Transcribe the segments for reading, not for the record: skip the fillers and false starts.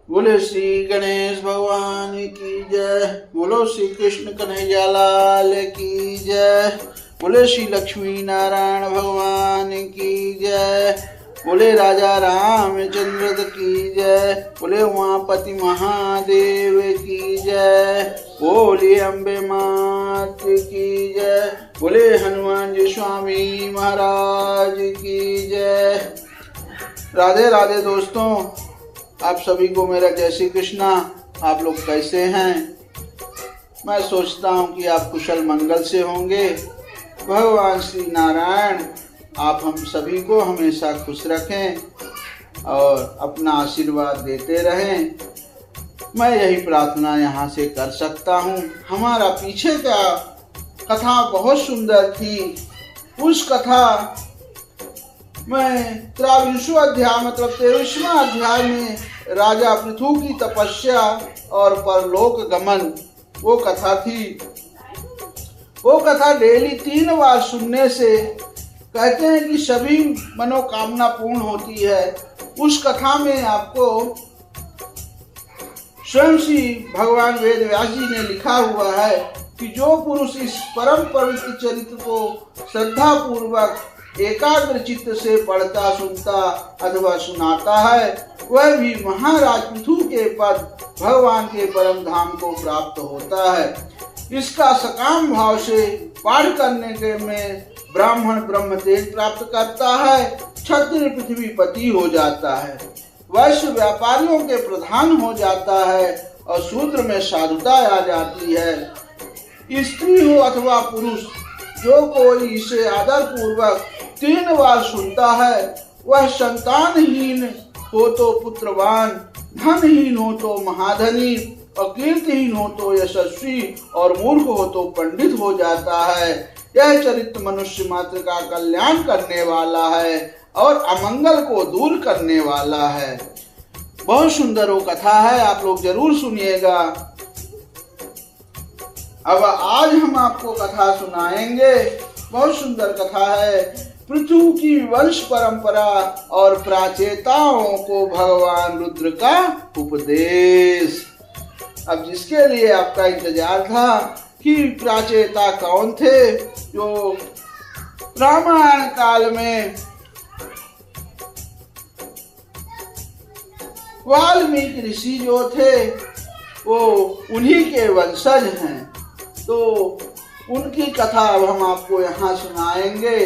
बोले श्री गणेश भगवान की जय। बोलो श्री कृष्ण कन्हैया लाल की जय। बोले श्री लक्ष्मी नारायण भगवान की जय। बोले राजा रामचंद्र की जय। बोले उमापति महादेव की जय। बोले अम्बे मात की जय। बोले हनुमान जी स्वामी महाराज की जय। राधे राधे दोस्तों, आप सभी को मेरा जय श्री कृष्णा। आप लोग कैसे हैं? मैं सोचता हूं कि आप कुशल मंगल से होंगे। भगवान श्री नारायण आप हम सभी को हमेशा खुश रखें और अपना आशीर्वाद देते रहें। मैं यही प्रार्थना यहाँ से कर सकता हूँ। हमारा पीछे का कथा बहुत सुंदर थी। उस कथा में 23वां अध्याय मतलब 23वां अध्याय में राजा पृथु की तपस्या और परलोक गमन वो कथा थी। वो कथा डेली 3 बार सुनने से कहते हैं कि सभी मनोकामना पूर्ण होती है। उस कथा में आपको स्वयं श्री भगवान वेद व्यास जी ने लिखा हुआ है कि जो पुरुष इस परम पवित्र चरित्र को श्रद्धा पूर्वक एकाग्र चित्त से पढ़ता सुनता अथवा सुनाता है वह भी महाराज पृथु के पद भगवान के परम धाम को प्राप्त होता है। इसका सकाम भाव से पाठ करने के में ब्राह्मण ब्रह्म तेज प्राप्त करता है, क्षत्रिय पृथ्वीपति हो जाता है, वैश्य व्यापारियों के प्रधान हो जाता है और शूद्र में साधुता आ जाती है। स्त्री हो अथवा पुरुष जो कोई इसे आदर पूर्वक 3 बार सुनता है वह संतानहीन हो तो पुत्रवान, धनहीन हो तो महाधनी और कीर्तिहीन हो तो यशस्वी और मूर्ख हो तो पंडित हो जाता है। यह चरित्र मनुष्य मात्र का कल्याण करने वाला है और अमंगल को दूर करने वाला है। बहुत सुंदर वो कथा है, आप लोग जरूर सुनिएगा। अब आज हम आपको कथा सुनाएंगे। बहुत सुंदर कथा है। पृथु की वंश परंपरा और प्राचेताओं को भगवान रुद्र का उपदेश। अब जिसके लिए आपका इंतजार था कि प्राचेता कौन थे, जो रामायण काल में वाल्मीकि ऋषि जो थे वो उन्हीं के वंशज हैं, तो उनकी कथा अब हम आपको यहाँ सुनाएंगे।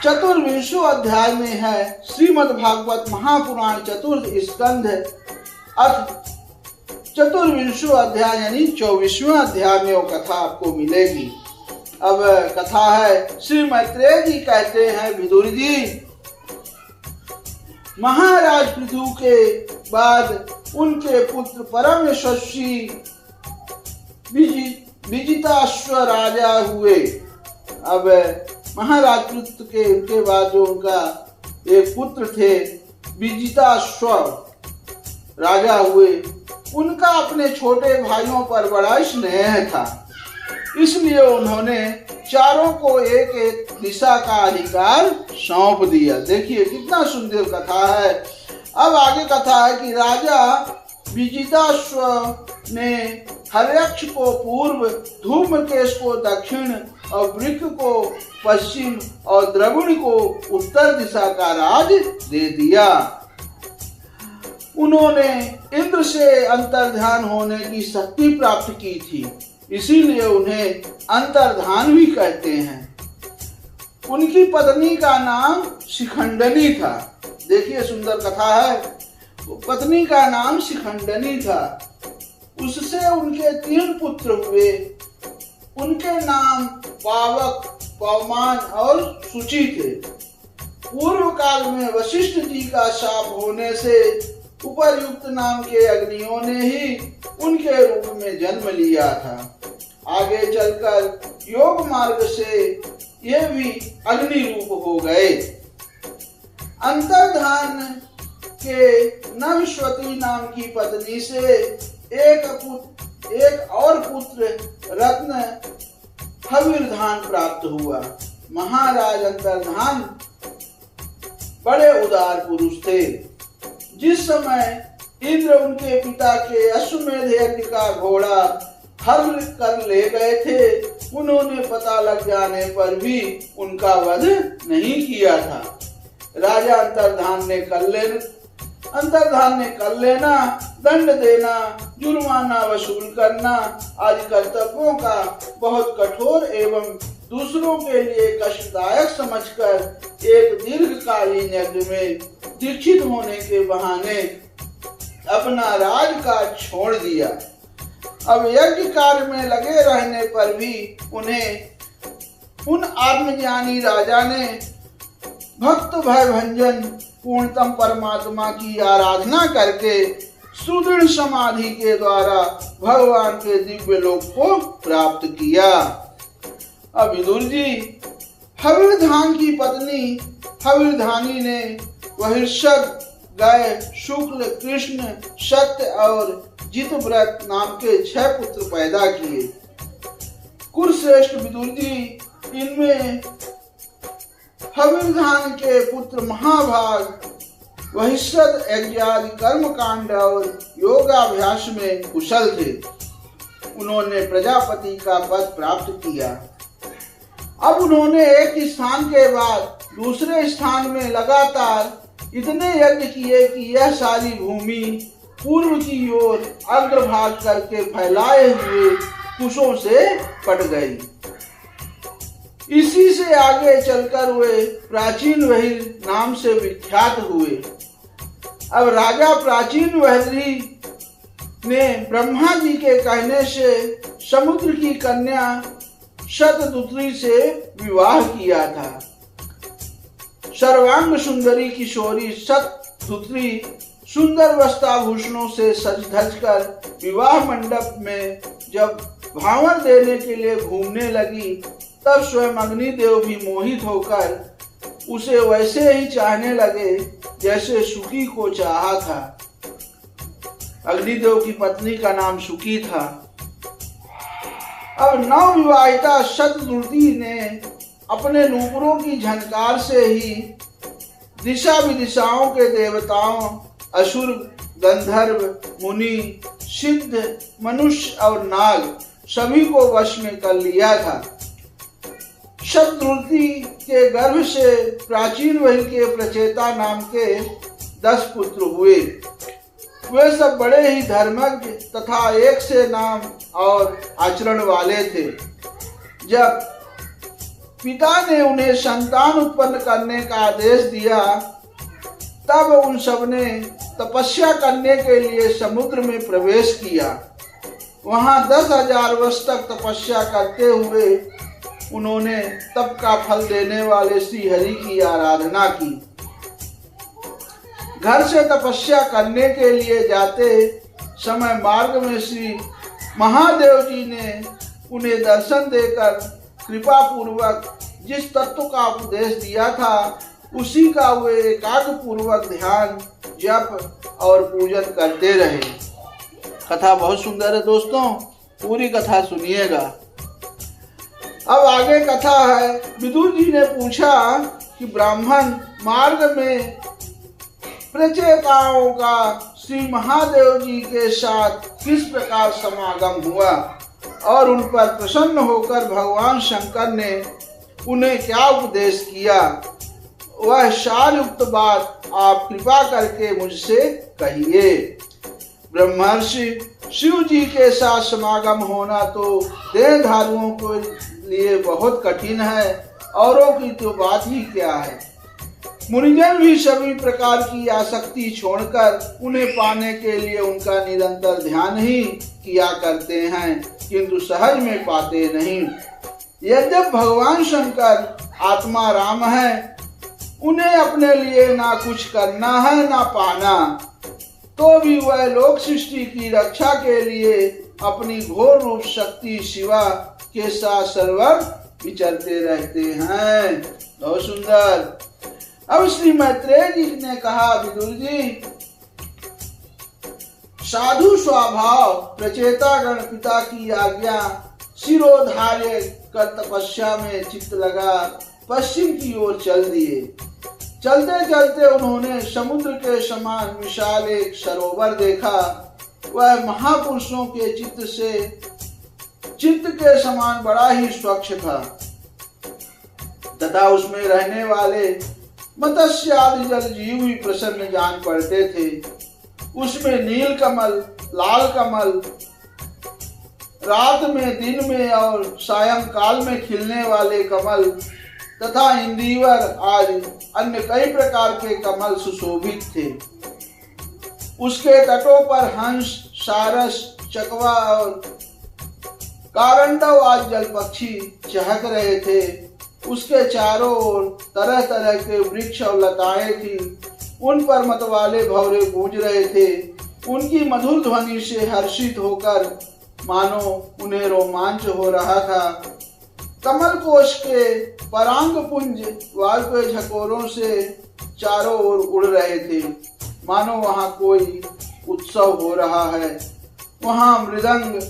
24वें अध्याय में है श्रीमद् भागवत महापुराण चतुर्थ स्कंध अर्थ 24वें अध्याय यानी 24वां अध्याय में वो कथा आपको मिलेगी। अब कथा है, श्री मैत्रेय जी कहते हैं, विदुर जी महाराज पृथु के बाद उनके पुत्र परम यशस्वी विजिताश्व राजा हुए। अब महाराज पृथु के उनके बाद जो उनका एक पुत्र थे विजिताश्व राजा हुए, उनका अपने छोटे भाइयों पर बड़ा स्नेह था, इसलिए उन्होंने चारों को एक एक दिशा का अधिकार सौंप दिया। देखिए कितना सुंदर कथा है। अब आगे कथा है कि राजा विजिताश्व ने हर्यक्ष को पूर्व, धूम्रकेश को दक्षिण और वृक्क को पश्चिम और द्रविड़ को उत्तर दिशा का राज दे दिया। उन्होंने इंद्र से अंतर्ध्यान होने की शक्ति प्राप्त की थी, इसीलिए उन्हें अंतर्धान भी कहते हैं। उनकी पत्नी का नाम शिखंडनी था। देखिए सुंदर कथा है। पत्नी का नाम शिखंडनी था। उससे उनके 3 पुत्र हुए। उनके नाम पावक, पवमान और सुचि थे। पूर्व काल में वशिष्ठ जी का शाप होने से उपर्युक्त नाम के अग्नियों ने ही उनके रूप में जन्म लिया था। आगे चलकर योग मार्ग से ये भी अग्नि रूप हो गए। अंतर्धान के नवश्वती नाम की पत्नी से एक और पुत्र रत्न हविर्धान प्राप्त हुआ। महाराज अंतर्धान बड़े उदार पुरुष थे। जिस समय इंद्र उनके पिता के अश्वमेध यज्ञ का घोड़ा हर कर ले गए थे, उन्होंने पता लग जाने पर भी उनका वध नहीं किया था। राजा अंतर्धान ने कर लेना, दंड देना, जुर्माना वसूल करना आदि कर्तव्यों का बहुत कठोर एवं दूसरों के लिए कष्टदायक समझकर एक दीर्घकालीन यज्ञ में दीक्षित होने के बहाने अपना राजकाज छोड़ दिया। अब यज्ञ कार्य में लगे रहने पर भी उन आत्मज्ञानी राजा ने भक्त भय भंजन पूर्णतम परमात्मा की आराधना करके सुदृढ़ समाधि के द्वारा भगवान के दिव्य लोक को प्राप्त किया। अब विदुर जी, हविर्धान की पत्नी हविर्धानी ने वहिष्यद, गय, शुक्ल, कृष्ण, सत्य और जितव्रत नाम के 6 पुत्र पैदा किए। कुरुश्रेष्ठ विदुर जी, इनमें हविर्धान के पुत्र महाभाग वहिष्यद यज्ञादि कर्म कांड और योगाभ्यास में कुशल थे। उन्होंने प्रजापति का पद प्राप्त किया। अब उन्होंने एक स्थान के बाद दूसरे स्थान में लगातार इतने यज्ञ किए कि यह सारी भूमि पूर्व की ओर अग्रभाग करके फैलाए हुए कुशों से पट गई। इसी से आगे चलकर वे प्राचीन वहीर नाम से विख्यात हुए। अब राजा प्राचीन वहीरी ने ब्रह्मा जी के कहने से समुद्र की कन्या शतदूत्री से विवाह किया था। सर्वांग सुंदरी किशोरी शतदूत्री सुंदर वस्त्राभूषणों से सज धज कर विवाह मंडप में जब भांवर देने के लिए घूमने लगी, तब स्वयं अग्निदेव भी मोहित होकर उसे वैसे ही चाहने लगे जैसे सुकी को चाहा था। अग्निदेव की पत्नी का नाम सुकी था। अब नवविवाहिता शतदूती ने अपने नूपुरों की झनकार से ही दिशा विदिशाओं के देवताओं, असुर, गंधर्व, मुनि, सिद्ध, मनुष्य और नाग सभी को वश में कर लिया था। शतदूती के गर्भ से प्राचीन वही के प्रचेता नाम के 10 पुत्र हुए। वे सब बड़े ही धर्मज्ञ तथा एक से नाम और आचरण वाले थे। जब पिता ने उन्हें संतान उत्पन्न करने का आदेश दिया, तब उन सब ने तपस्या करने के लिए समुद्र में प्रवेश किया। वहां 10,000 वर्ष तक तपस्या करते हुए उन्होंने तप का फल देने वाले श्री हरि की आराधना की। घर से तपस्या करने के लिए जाते समय मार्ग में श्री महादेव जी ने उन्हें दर्शन देकर कृपा पूर्वक जिस तत्व का उपदेश दिया था, उसी का वे एकाग्र पूर्वक ध्यान, जप और पूजन करते रहे। कथा बहुत सुंदर है दोस्तों, पूरी कथा सुनिएगा। अब आगे कथा है। विदुर जी ने पूछा कि ब्राह्मण मार्ग में प्रचेताओं का श्री महादेव जी के साथ किस प्रकार समागम हुआ और उन पर प्रसन्न होकर भगवान शंकर ने उन्हें क्या उपदेश किया, वह सारयुक्त बात आप कृपा करके मुझसे कहिए। ब्रह्मर्षि शिव जी के साथ समागम होना तो देहधारियों के लिए बहुत कठिन है, औरों की तो बात ही क्या है। मुनिजन भी सभी प्रकार की आसक्ति छोड़कर उन्हें पाने के लिए उनका निरंतर ध्यान ही किया करते हैं, किंतु सहज में पाते नहीं। यद्यप भगवान शंकर आत्मा राम है, उन्हें अपने लिए ना कुछ करना है ना पाना, तो भी वह लोक सृष्टि की रक्षा के लिए अपनी घोर रूप शक्ति शिवा के साथ सर्वत्र विचरते रहते हैं। बहुत सुंदर। अब श्री मैत्रेय जी ने कहा, विदुर जी, साधु स्वभाव प्रचेतागण पिता की आज्ञा शिरोधार्य कर तपस्या में चित्त लगा पश्चिम की ओर चल दिए। चलते चलते उन्होंने समुद्र के समान विशाल एक सरोवर देखा। वह महापुरुषों के चित्त के समान बड़ा ही स्वच्छ था तथा उसमें रहने वाले मत्स्य आदि जल जीव भी प्रसन्न जान पड़ते थे। उसमें नील कमल, लाल कमल रात में, दिन में और सायंकाल में खिलने वाले कमल तथा इंदिवर आदि अन्य कई प्रकार के कमल सुशोभित थे। उसके तटों पर हंस, सारस, चकवा और कारंडव आदि जल पक्षी चहक रहे थे। उसके चारों ओर तरह तरह के वृक्ष और लताएं थी। उन पर मतवाले भंवरे गूंज रहे थे। उनकी मधुर ध्वनि से हर्षित होकर मानो उन्हें रोमांच हो रहा था। कमल कोश के परांग पुंज वायु के झकोरों से चारों ओर उड़ रहे थे, मानो वहां कोई उत्सव हो रहा है। वहां मृदंग,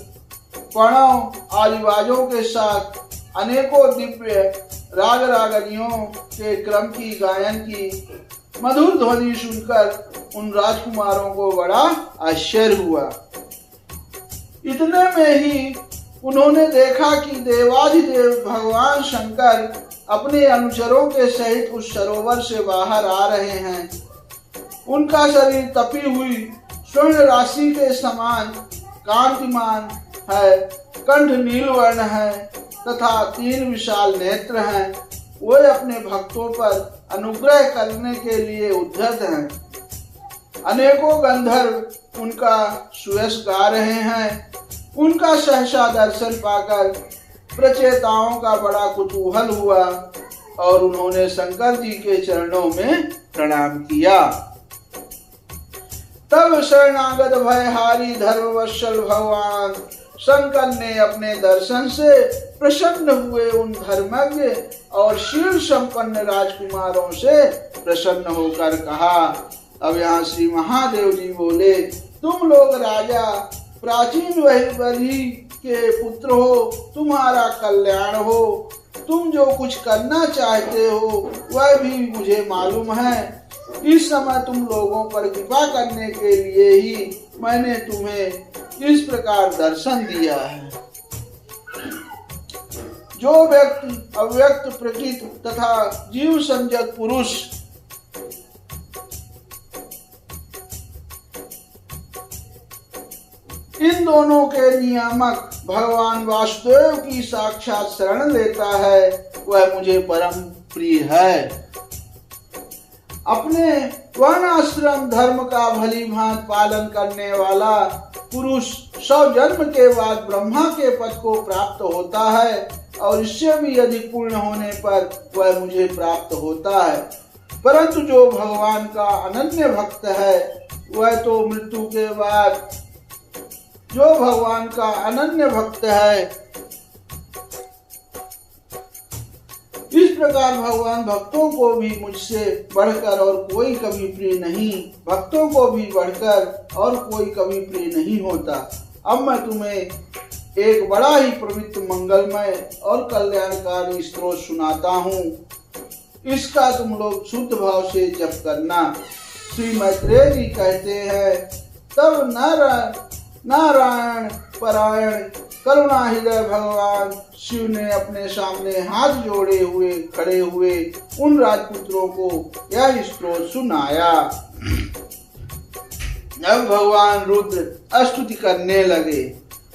प्रणव आदि बाजों के साथ अनेकों दिव्य राग रागनियों के क्रम की गायन की मधुर ध्वनि सुनकर उन राजकुमारों को बड़ा आश्चर्य हुआ। इतने में ही उन्होंने देखा कि देवाधिदेव भगवान शंकर अपने अनुचरों के सहित उस सरोवर से बाहर आ रहे हैं। उनका शरीर तपी हुई स्वर्ण राशि के समान कांतिमान है, कंठ नील वर्ण है तथा 3 विशाल नेत्र हैं। वे अपने भक्तों पर अनुग्रह करने के लिए उद्धत हैं। अनेकों गंधर्व उनका सुयश गा रहे हैं। उनका सहसा दर्शन पाकर प्रचेताओं का बड़ा कुतूहल हुआ और उन्होंने शंकर जी के चरणों में प्रणाम किया। तब शरणागत भयहारी धर्मवत्सल भगवान शंकर ने अपने दर्शन से प्रसन्न हुए उन धर्मज्ञ और शील संपन्न राजकुमारों से प्रसन्न होकर कहा। अब यहाँ श्री महादेव जी बोले, तुम लोग राजा प्राचीन बलि के पुत्र हो, तुम्हारा कल्याण हो। तुम जो कुछ करना चाहते हो वह भी मुझे मालूम है। इस समय तुम लोगों पर कृपा करने के लिए ही मैंने तुम्हें इस प्रकार दर्शन दिया है। जो व्यक्ति अव्यक्त प्रकृति तथा जीव संजक पुरुष इन दोनों के नियामक भगवान वासुदेव की साक्षात शरण लेता है वह मुझे परम प्रिय है। अपने वर्णाश्रम धर्म का भली भांति पालन करने वाला पुरुष 100 जन्म के बाद ब्रह्मा के पद को प्राप्त होता है और इससे भी अधिक पूर्ण होने पर वह मुझे प्राप्त होता है। परंतु जो भगवान का अनन्य भक्त है वह तो मृत्यु के बाद जो भगवान का अनन्य भक्त है, इस प्रकार भगवान भक्तों को भी मुझसे बढ़कर और कोई कभी प्रिय नहीं, भक्तों को भी बढ़कर और कोई कभी प्रिय नहीं होता। अब मैं तुम्हें एक बड़ा ही पवित्र, मंगलमय और कल्याणकारी स्तोत्र सुनाता हूँ। इसका तुम लोग शुद्ध भाव से जप करना। श्री मैत्रेय जी कहते हैं, तब नारायण परायण करुणा हृदय भगवान शिव ने अपने सामने हाथ जोड़े हुए खड़े हुए उन राजपुत्रों को यह स्तोत्र सुनाया। जब भगवान रुद्र स्तुति करने लगे,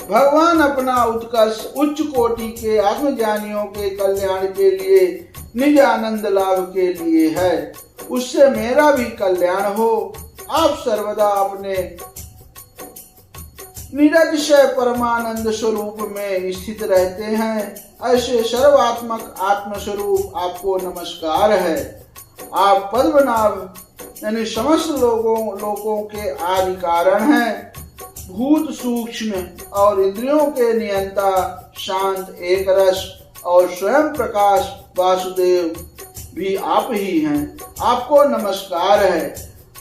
भगवान अपना उत्कर्ष उच्च कोटि के आत्मज्ञानियों के कल्याण के लिए निज आनंद लाभ के लिए है। उससे मेरा भी कल्याण हो। आप सर्वदा अपने निरतिशय परमानंद स्वरूप में स्थित रहते हैं। ऐसे सर्वात्मक आत्मस्वरूप आपको नमस्कार है। आप पद्मनाभ यानी समस्त लोगों के आदि कारण हैं। भूत सूक्ष्म और इंद्रियों के नियंता शांत एक रस और स्वयं प्रकाश वासुदेव भी आप ही हैं। आपको नमस्कार है।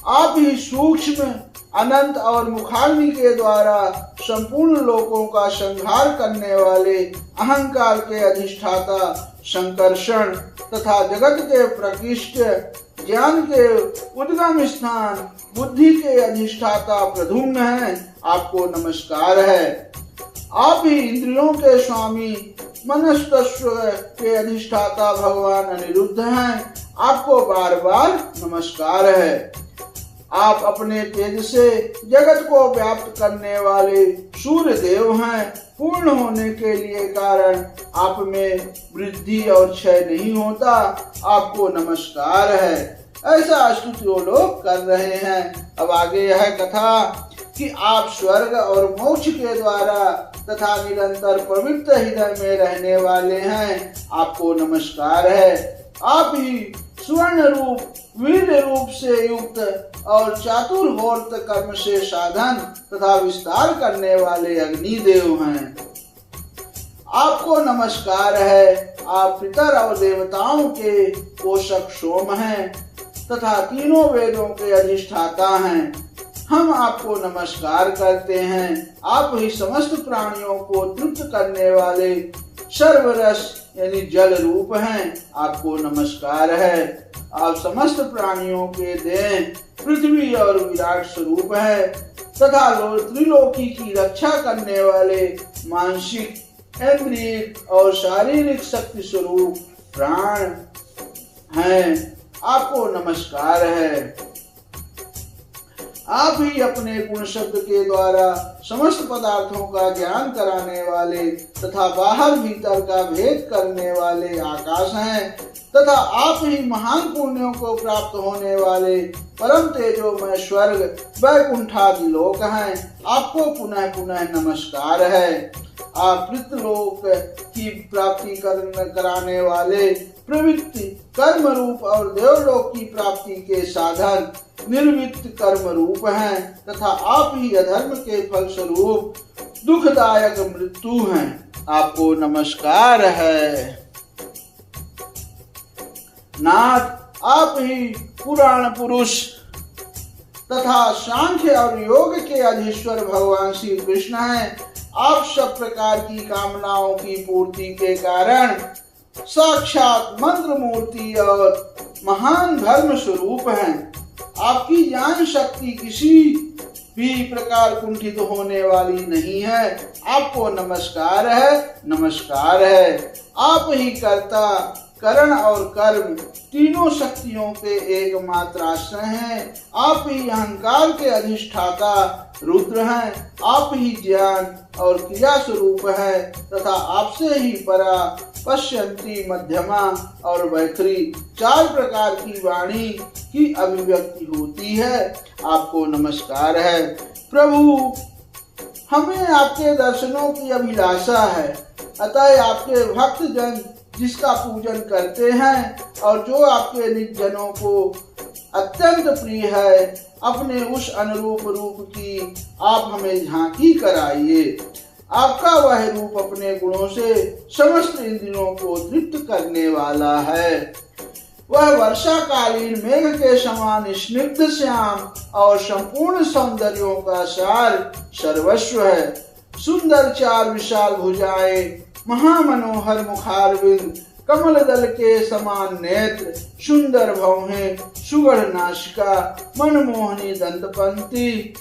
आप ही सूक्ष्म अनंत और मुखाग्नि के द्वारा संपूर्ण लोकों का संहार करने वाले अहंकार के अधिष्ठाता संकर्षण तथा जगत के प्रकृष्ट ज्ञान के उद्गम स्थान, बुद्धि के अधिष्ठाता प्रद्युम्न हैं, आपको नमस्कार है। आप ही इंद्रियों के स्वामी, मनस्तत्व के अधिष्ठाता भगवान अनिरुद्ध हैं, आपको बार बार नमस्कार है। आप अपने तेज से जगत को व्याप्त करने वाले सूर्य देव हैं। पूर्ण होने के लिए कारण आप में वृद्धि और क्षय नहीं होता, आपको नमस्कार है। ऐसा स्तुति वो लोग कर रहे हैं। अब आगे यह कथा कि आप स्वर्ग और मोक्ष के द्वारा तथा निरंतर पवित्र हृदय में रहने वाले हैं, आपको नमस्कार है। आप ही स्वर्ण रूप, वीर रूप से युक्त और चातुर्वर्त कर्म से साधन तथा विस्तार करने वाले अग्निदेव हैं, आपको नमस्कार है। आप पितर और देवताओं के पोषक सोम हैं तथा तीनों वेदों के अधिष्ठाता हैं। हम आपको नमस्कार करते हैं। आप ही समस्त प्राणियों को तृप्त करने वाले सर्वरस यानी जल रूप हैं, आपको नमस्कार है। आप समस्त प्राणियों के देह पृथ्वी और विराट स्वरूप है तथा त्रिलोकी की रक्षा करने वाले मानसिक, इंद्रिय और शारीरिक शक्ति स्वरूप प्राण हैं, आपको नमस्कार है। आप ही अपने गुण शब्द के द्वारा समस्त पदार्थों का ज्ञान कराने वाले तथा बाहर भीतर का भेद करने वाले आकाश हैं तथा आप ही महान पुण्यों को प्राप्त होने वाले परम तेजोमय स्वर्ग वैकुंठादि लोक हैं, आपको पुनः पुनः नमस्कार है। आप पितृलोक की प्राप्ति कराने वाले प्रवृत्ति कर्म रूप और देवलोक की प्राप्ति के साधन निर्वृत्त कर्म रूप हैं तथा आप ही अधर्म के फल स्वरूप दुखदायक मृत्यु हैं, आपको नमस्कार है। नाथ, आप ही पुराण पुरुष तथा सांख्य और योग के अधीश्वर भगवान श्री कृष्ण हैं। आप सब प्रकार की कामनाओं की पूर्ति के कारण साक्षात मंत्र मूर्ति और महान धर्म स्वरूप हैं। आपकी ज्ञान शक्ति किसी भी प्रकार कुंठित होने वाली नहीं है, आपको नमस्कार है, नमस्कार है। आप ही कर्ता, करण और कर्म तीनों शक्तियों के एकमात्र आश्रय हैं। आप ही अहंकार के अधिष्ठाता रुद्र हैं। आप ही ज्ञान और क्रिया स्वरूप है तथा आपसे ही परा, पश्यंती, मध्यमा और वैखरी चार प्रकार की वाणी की अभिव्यक्ति होती है, आपको नमस्कार है। प्रभु, हमें आपके दर्शनों की अभिलाषा है, अतः आपके भक्त जन जिसका पूजन करते हैं और जो आपके निज जनों को अत्यंत प्रिय है, अपने उस अनुरूप रूप की आप हमें झांकी कराइए। आपका वह रूप अपने गुणों से समस्त इंद्रियों को तृप्त करने वाला है। वह वर्षाकालीन मेघ के समान स्निग्ध श्याम और संपूर्ण सौंदर्यों का सार सर्वस्व है। सुंदर चार विशाल भुजाएं, महामनोहर मुखारविंद, कमल दल के समान नेत्र, सुंदर भौहें, सुगढ़ नासिका, मनमोहनी दंतपंक्ति,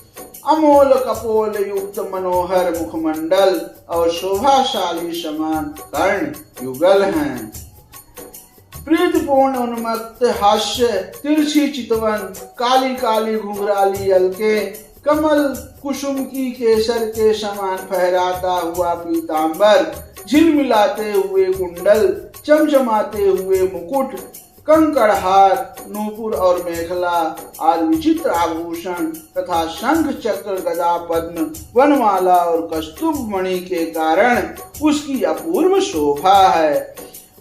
अमोल कपोल युक्त मनोहर मुखमंडल और शोभाशाली समान कर्ण युगल हैं। प्रीतिपूर्ण उन्मत्त हास्य, तिरछी चितवन, काली काली घुंघराली अलके, कमल कुसुम की केसर के समान फहराता हुआ पीतांबर, झिलमिलाते हुए कुंडल, चमचमाते हुए मुकुट, कंकड़हार, नूपुर और मेखला आदि विचित्र आभूषण तथा शंख, चक्र, गदा, पद्म, वनमाला और कस्तूभ मणि के कारण उसकी अपूर्व शोभा है।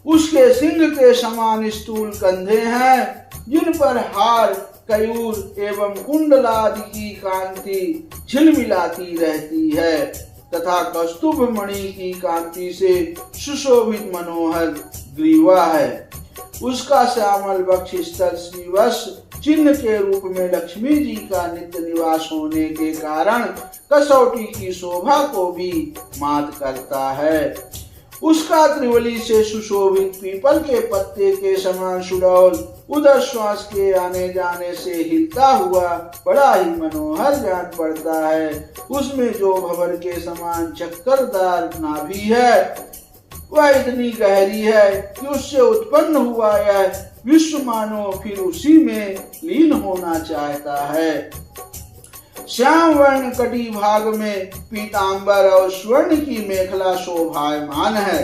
उसके सिंह के समान स्थूल कंधे हैं, जिन पर हार, कयूर एवं कुंडलादि की कांति झिलमिलाती रहती है तथा कस्तूभ मणि की कांति से सुशोभित मनोहर ग्रीवा है। उसका श्यामल वक्ष स्थल श्रीवत्स चिन्ह के रूप में लक्ष्मी जी का नित्य निवास होने के कारण कसौटी की शोभा को भी मात करता है। उसका त्रिवली से सुशोभित पीपल के पत्ते के समान सुडौल उधर श्वास के आने जाने से हिलता हुआ बड़ा ही मनोहर जान पड़ता है। उसमें जो भंवर के समान चक्करदार नाभि है वह इतनी गहरी है कि उससे उत्पन्न हुआ यह विश्व मानो फिर उसी में लीन होना चाहता है। श्याम वर्ण कटी भाग में पीतांबर और स्वर्ण की मेखला शोभायमान है।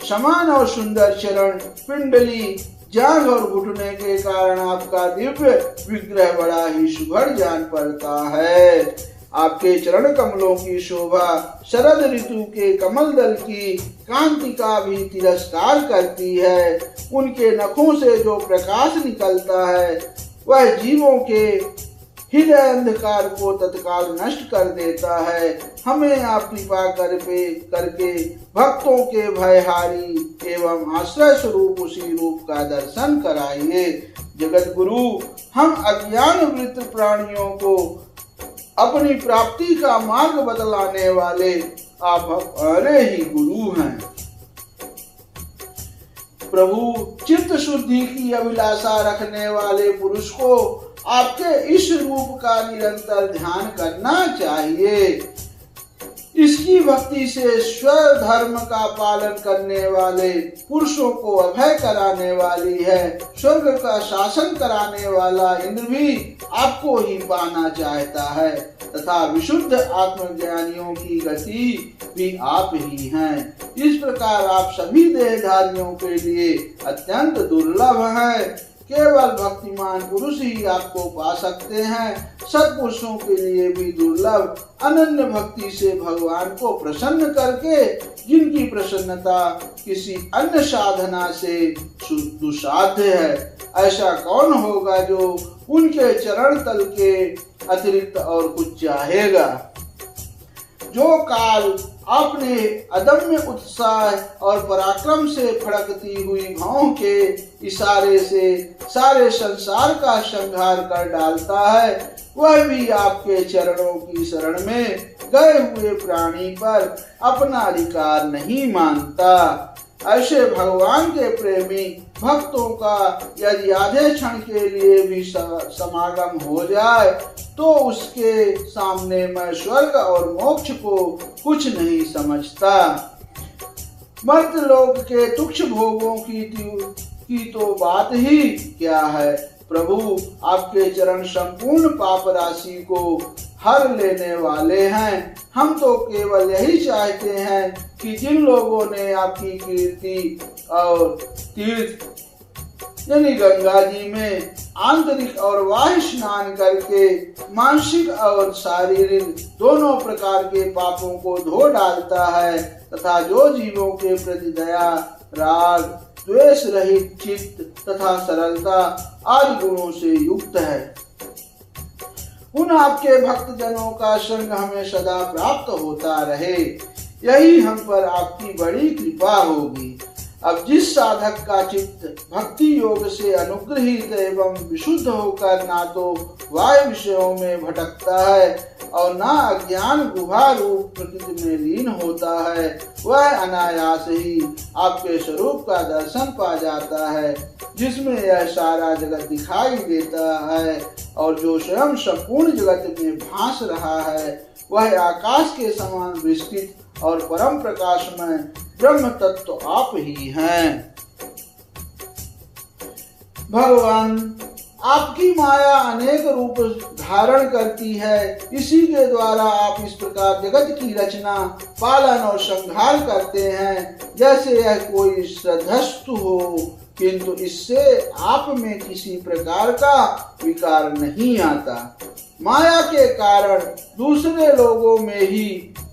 समान और सुंदर चरण पिंडली जांघ और घुटने के कारण आपका दिव्य विग्रह बड़ा ही सुघड़ जान पड़ता है। आपके चरण कमलों की शोभा शरद ऋतु के कमल दल की कांति का भी तिरस्कार करती है। उनके नखों से जो प्रकाश निकलता है वह जीवों के हृदय अंधकार को तत्काल नष्ट कर देता है। हमें आप कृपा करके भक्तों के भयहारी एवं आश्रय स्वरूप उसी रूप का दर्शन कराइए। जगत गुरु, हम अज्ञान वृत्त प्राणियों को अपनी प्राप्ति का मार्ग बतलाने वाले आप हमारे ही गुरु हैं। प्रभु, चित्त शुद्धि की अभिलाषा रखने वाले पुरुष को आपके इस रूप का निरंतर ध्यान करना चाहिए। इसकी भक्ति से स्वधर्म का पालन करने वाले पुरुषों को अभय कराने वाली है। स्वर्ग का शासन कराने वाला इंद्र भी आपको ही पाना चाहता है तथा विशुद्ध आत्मज्ञानियों की गति भी आप ही हैं। इस प्रकार आप सभी देहधारियों के लिए अत्यंत दुर्लभ हैं। केवल भक्तिमान पुरुष ही आपको पा सकते हैं। सत्पुरुषों के लिए भी दुर्लभ अनन्य भक्ति से भगवान को प्रसन्न करके जिनकी प्रसन्नता किसी अन्य साधना से दुसाध्य है, ऐसा कौन होगा जो उनके चरण तल के अतिरिक्त और कुछ चाहेगा। जो काल अपने अदम्य उत्साह और पराक्रम से फड़कती हुई भावों के इशारे से सारे संसार का संहार कर डालता है, वह भी आपके चरणों की शरण में गए हुए प्राणी पर अपना अधिकार नहीं मानता। ऐसे भगवान के प्रेमी भक्तों का यदि आधे क्षण के लिए भी समागम हो जाए तो उसके सामने मैं स्वर्ग और मोक्ष को कुछ नहीं समझता। मर्त्य लोक के तुच्छ भोगों की तो बात ही क्या है। प्रभु, आपके चरण संपूर्ण पाप राशि को हर लेने वाले हैं। हम तो केवल यही चाहते हैं कि जिन लोगों ने आपकी कीर्ति और तीर्थ यानी गंगा जी में आंतरिक और बाह्य स्नान करके मानसिक और शारीरिक दोनों प्रकार के पापों को धो डालता है तथा जो जीवों के प्रति दया, राग, द्वेष रहित चित्त तथा सरलता आदि गुणों से युक्त है, उन आपके भक्त जनों का संग हमें सदा प्राप्त होता रहे। यही हम पर आपकी बड़ी कृपा होगी। अब जिस साधक का चित्त भक्ति योग से अनुग्रहित एवं विशुद्ध होकर ना तो वाय विषयों में भटकता है और ना अज्ञान गुहा रूप प्रकृति में लीन होता है, वह अनायास ही आपके स्वरूप का दर्शन पा जाता है, जिसमें यह सारा जगत दिखाई देता है और जो स्वयं संपूर्ण जगत में भास रहा है वह आकाश के समान विस्तृत और परम प्रकाशमय ब्रह्म तत्व आप ही हैं। भगवान, आपकी माया अनेक रूप धारण करती है। इसी के द्वारा आप इस प्रकार जगत की रचना, पालन और संहार करते हैं जैसे यह कोई श्रद्धस्तु हो, किंतु इससे आप में किसी प्रकार का विकार नहीं आता। माया के कारण दूसरे लोगों में ही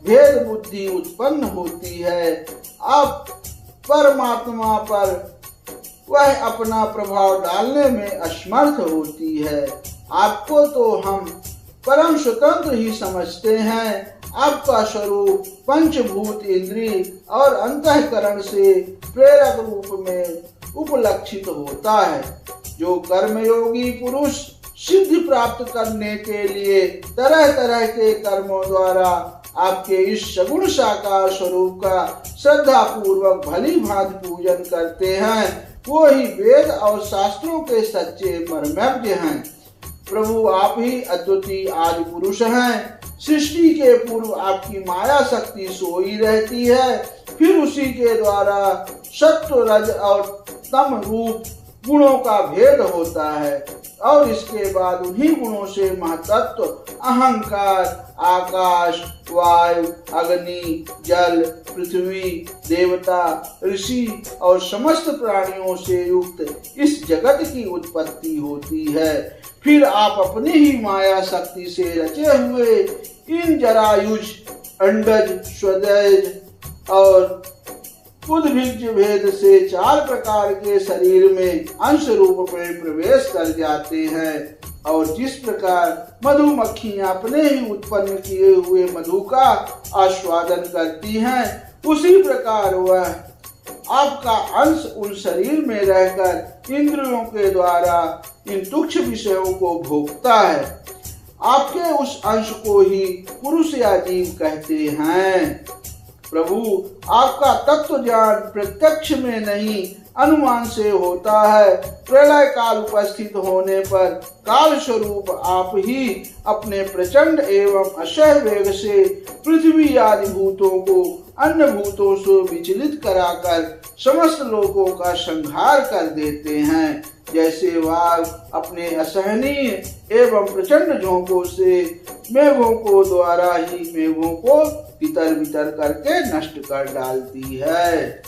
भेद बुद्धि उत्पन्न होती है। अब परमात्मा पर वह अपना प्रभाव डालने में असमर्थ होती है। आपको तो हम परम स्वतंत्र ही समझते हैं। आपका स्वरूप पंचभूत इंद्रिय और अंतःकरण से प्रेरक रूप में उपलक्षित होता है। जो कर्मयोगी पुरुष सिद्धि प्राप्त करने के लिए तरह तरह के कर्मों द्वारा आपके इस सगुण साकार स्वरूप का श्रद्धा पूर्वक भली भांति पूजन करते हैं, वो ही वेद और शास्त्रों के सच्चे मर्मज्ञ हैं। प्रभु आप ही अद्वितीय आदि पुरुष हैं। सृष्टि के पूर्व आपकी माया शक्ति सोई रहती है, फिर उसी के द्वारा सत्व रज और तम रूप गुणों का भेद होता है और इसके बाद उन्हीं गुणों से महतत्व अहंकार, आकाश, वायु, अग्नि, जल, पृथ्वी, देवता, ऋषि और समस्त प्राणियों से युक्त इस जगत की उत्पत्ति होती है। फिर आप अपनी ही माया शक्ति से रचे हुए इन जरायुज, अंडज, स्वदज और उद्भिज भेद से 4 प्रकार के शरीर में अंश रूप में प्रवेश कर जाते हैं और जिस प्रकार मधुमक्खियां अपने ही उत्पन्न किए हुए मधु का आस्वादन करती हैं, उसी प्रकार वह आपका अंश उन शरीर में रहकर इंद्रियों के द्वारा इन तुच्छ विषयों को भोगता है। आपके उस अंश को ही पुरुष या जीव कहते हैं। प्रभु आपका तत्व ज्ञान प्रत्यक्ष में नहीं अनुमान से होता है। प्रलय काल उपस्थित होने पर काल स्वरूप आप ही अपने प्रचंड एवं अशह वेग से पृथ्वी आदि भूतों को अन्य भूतों से विचलित कराकर समस्त लोगों का संहार कर देते हैं। जैसे वाग अपने असहनीय एवं प्रचंड झोंकों से मेघों को द्वारा ही मेघों को तितर बितर करके नष्ट कर डालती है।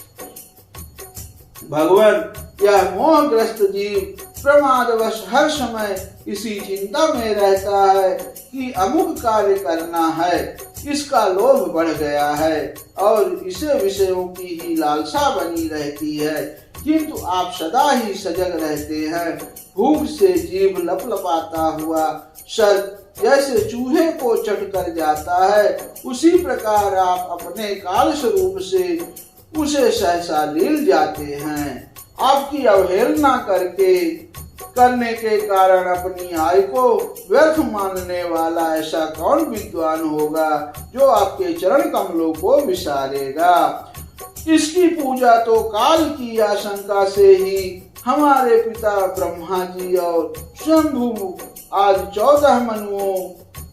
भगवान यह मोहग्रस्त जीव प्रमादवश हर समय इसी चिंता में रहता है कि अमुक कार्य करना है, इसका लोभ बढ़ गया है और इसे विषयों की ही लालसा बनी रहती है, किंतु आप सदा ही सजग रहते हैं। भूख से जीभ लपलपाता हुआ सर्प जैसे चूहे को चट कर जाता है, उसी प्रकार आप अपने काल स्वरूप से उसे सहसा लील जाते हैं। आपकी अवहेलना करने के कारण अपनी आय को व्यर्थ मानने वाला ऐसा कौन विद्वान होगा जो आपके चरण कमलों को विसारेगा। इसकी पूजा तो काल की आशंका से ही हमारे पिता ब्रह्मा जी और शंभु आज 14 मनुओं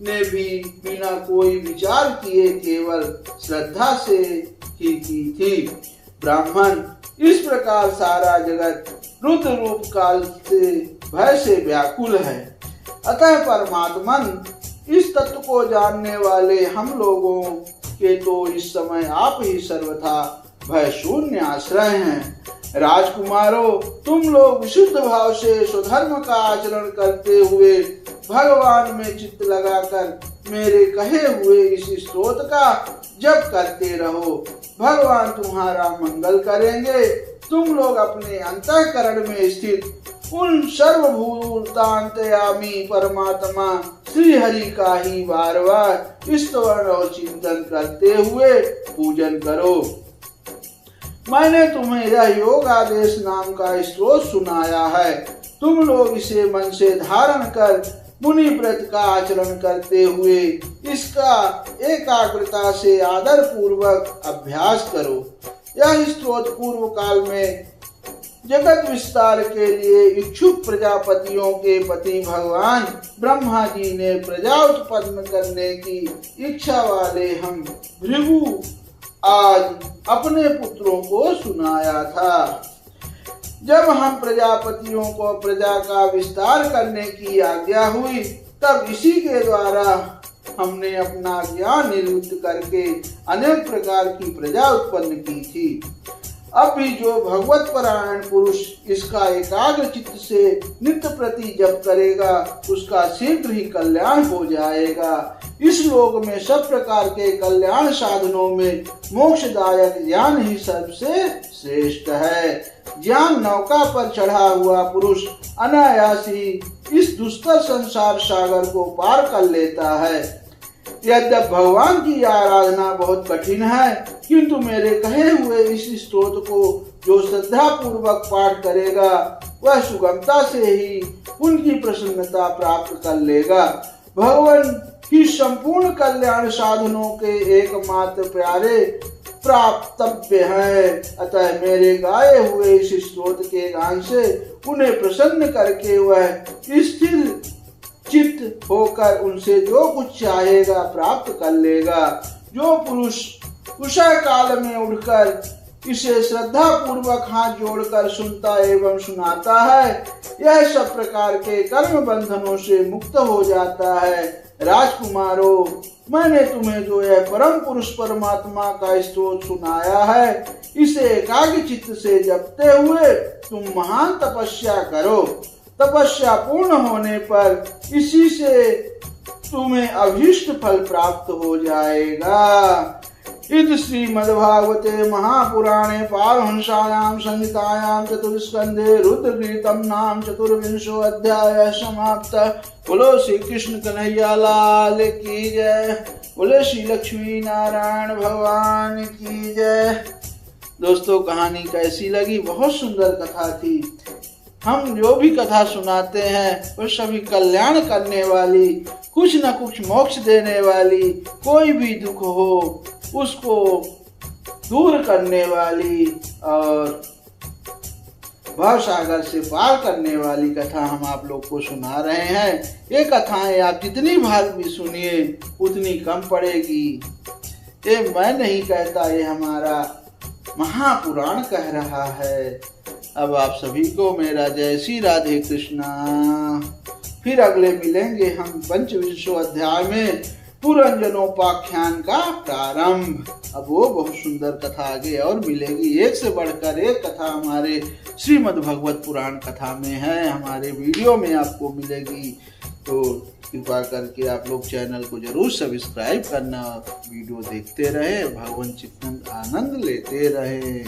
ने भी बिना कोई विचार किए केवल श्रद्धा से ही की थी। ब्राह्मण इस प्रकार सारा जगत रुद्र रूप काल से भय से व्याकुल है। अतः परमात्मन इस तत्व को जानने वाले हम लोगों के तो इस समय आप ही सर्वथा भय शून्य आश्रय हैं। राजकुमारों, तुम लोग विशुद्ध भाव से स्वधर्म का आचरण करते हुए भगवान में चित्त लगाकर मेरे कहे हुए इस स्तोत्र का जप करते रहो। भगवान तुम्हारा मंगल करेंगे। तुम लोग अपने अंतःकरण में स्थित उन सर्वभूतांतयामी परमात्मा श्री हरि का ही बार बार स्तवन और चिंतन करते हुए पूजन करो। मैंने तुम्हें यह योग आदेश नाम का स्त्रोत सुनाया है। तुम लोग इसे मन से धारण कर मुनि व्रत का आचरण करते हुए इसका एकाग्रता से आदर पूर्वक अभ्यास करो। यह स्तोत्र पूर्व काल में जगत विस्तार के लिए इच्छुक प्रजापतियों के पति भगवान ब्रह्मा जी ने प्रजा उत्पन्न करने की इच्छा वाले हम भृगु आज अपने पुत्रों को सुनाया था। जब हम प्रजापतियों को प्रजा का विस्तार करने की आज्ञा हुई, तब इसी के द्वारा हमने अपना ज्ञान निवृत्त करके अनेक प्रकार की प्रजा उत्पन्न की थी। अब भी जो भगवत परायण पुरुष इसका एकाग्र चित्त से नित्य प्रति जप करेगा, उसका शीघ्र ही कल्याण हो जाएगा। इस लोक में सब प्रकार के कल्याण साधनों में मोक्षदायक ज्ञान ही सबसे श्रेष्ठ है। ज्ञान नौका पर चढ़ा हुआ पुरुष अनायास ही इस दुष्कर संसार सागर को पार कर लेता है। यद्यप भगवान की आराधना बहुत कठिन है, किंतु मेरे कहे हुए इस स्तोत्र को जो श्रद्धा पूर्वक पाठ करेगा, वह सुगमता से ही उनकी प्रसन्नता प्राप्त कर लेगा। भगवान ही संपूर्ण कल्याण साधनों के एकमात्र प्यारे प्राप्तव्य है। अतः मेरे गाए हुए इस स्तोत्र के गान से उन्हें प्रसन्न करके वह स्थिर चित्त होकर उनसे जो कुछ चाहेगा प्राप्त कर लेगा। जो पुरुष उषा काल में उठकर इसे श्रद्धा पूर्वक हाथ जोड़कर सुनता एवं सुनाता है, यह सब प्रकार के कर्म बंधनों से मुक्त हो जाता है। राजकुमारों, मैंने तुम्हें जो यह परम पुरुष परमात्मा का स्तोत्र सुनाया है, इसे एकाग्र चित्त से जपते हुए तुम महान तपस्या करो। तपस्या पूर्ण होने पर इसी से तुम्हें अभीष्ट फल प्राप्त हो जाएगा। इद श्रीमद्भागवते महापुराणे पारमहंस्यां संहितायां चतुर्स्कंधे रुद्रगीतम नाम चतुर्विंशो अध्याय समाप्त। बोलो श्री कृष्ण कन्हैया लाल की जय। बोले श्री लक्ष्मी नारायण भगवान की जय। दोस्तों, कहानी कैसी लगी? बहुत सुंदर कथा थी। हम जो भी कथा सुनाते हैं वो सभी कल्याण करने वाली, कुछ न कुछ मोक्ष देने वाली, कोई भी दुख हो उसको दूर करने वाली और भवसागर से पार करने वाली कथा हम आप लोग को सुना रहे हैं। ये कथाएं आप जितनी बार भी सुनिए उतनी कम पड़ेगी। ये मैं नहीं कहता, ये हमारा महापुराण कह रहा है। अब आप सभी को मेरा जय श्री राधे कृष्णा। फिर अगले मिलेंगे हम पंचविंशो अध्याय में पुरंजनोपाख्यान का प्रारंभ। अब वो बहुत सुंदर कथा आगे और मिलेगी। एक से बढ़कर एक कथा हमारे श्रीमद् भगवत पुराण कथा में है, हमारे वीडियो में आपको मिलेगी। तो कृपा करके आप लोग चैनल को जरूर सब्सक्राइब करना, वीडियो देखते रहे, भगवान चित्तन आनंद लेते रहे।